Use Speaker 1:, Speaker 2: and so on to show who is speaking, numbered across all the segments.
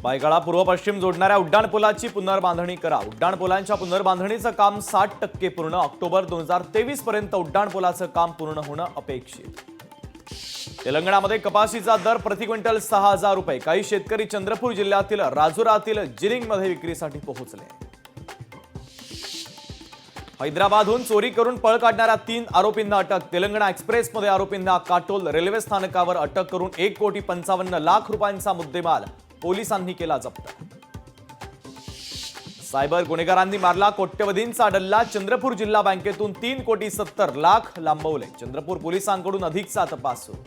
Speaker 1: बायकाळा पूर्व पश्चिम जोडणाऱ्या उड्डाणपुलाची पुनर्बांधणी करा। उड्डाणपुलांच्या पुनर्बांधणीचं काम 60% पूर्ण। ऑक्टोबर 2023 पर्यंत उड्डाणपुलाचं काम पूर्ण होणं अपेक्षित। तेलंगणामध्ये कपाशीचा दर प्रति क्विंटल 6000 रुपये। काही शेतकरी चंद्रपूर जिल्ह्यातील राजुरातील जिनिंगमध्ये विक्रीसाठी पोहोचले। हैदराबादहून चोरी करून पळ काढणाऱ्या 3 आरोपींना अटक। तेलंगणा एक्सप्रेसमध्ये आरोपींना काटोल रेल्वे स्थानकावर अटक करून 1,55,00,000 रुपयांचा मुद्देमाल पोलिसांनी केला जप्त। सायबर गुन्हेगारांनी मारला कोट्यवधींचा डल्ला। चंद्रपूर जिल्हा बँकेतून 3,70,00,000 लांबवले। चंद्रपूर पोलिसांकडून अधिकचा तपास सुरू।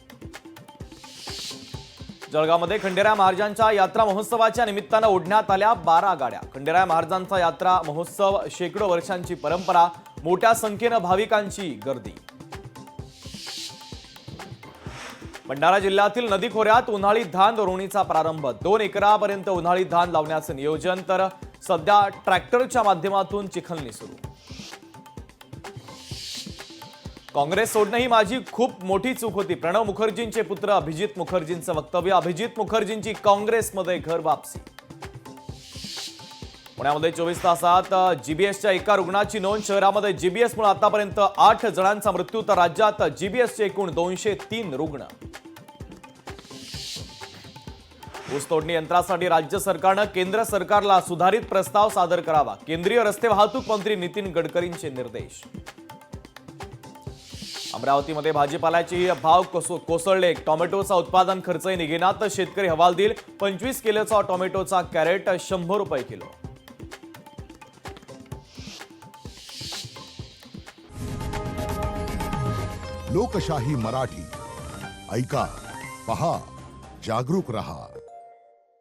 Speaker 1: जळगावमध्ये खंडेराय महाराजांच्या यात्रा महोत्सवाच्या निमित्तानं ओढण्यात आल्या 12 गाड्या। खंडेराय महाराजांचा यात्रा महोत्सव शेकडो वर्षांची परंपरा। मोठ्या संख्येनं भाविकांची गर्दी। भंडारा जिल्ह्यातील नदी खोऱ्यात उन्हाळी धान रोवणीचा प्रारंभ। 2 एकरापर्यंत उन्हाळी धान लावण्याचं नियोजन, तर सध्या ट्रॅक्टरच्या माध्यमातून चिखलणी सुरू। काँग्रेस सोडणं ही माझी खूप मोठी चूक होती। प्रणव मुखर्जींचे पुत्र अभिजित मुखर्जींचं वक्तव्य। अभिजित मुखर्जींची काँग्रेसमध्ये घर वापसी। पुण्यामध्ये 24 तासात जीबीएसच्या एका रुग्णाची नोंद। शहरामध्ये जीबीएसमुळे आतापर्यंत 8 जणांचा मृत्यू, तर राज्यात जीबीएसचे एकूण 203 रुग्ण। ऊसतोडणी यंत्रासाठी राज्य सरकारनं केंद्र सरकारला सुधारित प्रस्ताव सादर करावा। केंद्रीय रस्ते वाहतूक मंत्री नितीन गडकरींचे निर्देश। अमरावतीमध्ये भाजीपाल्याचे भाव कोसळले। टोमॅटोचा उत्पादन खर्चही निघेना, तर शेतकरी हवालदिल। 25 किलोचा टोमॅटोचा कॅरेट 100 रुपये किलो।
Speaker 2: लोकशाही मराठी ऐका, पहा, जागरूक रहा।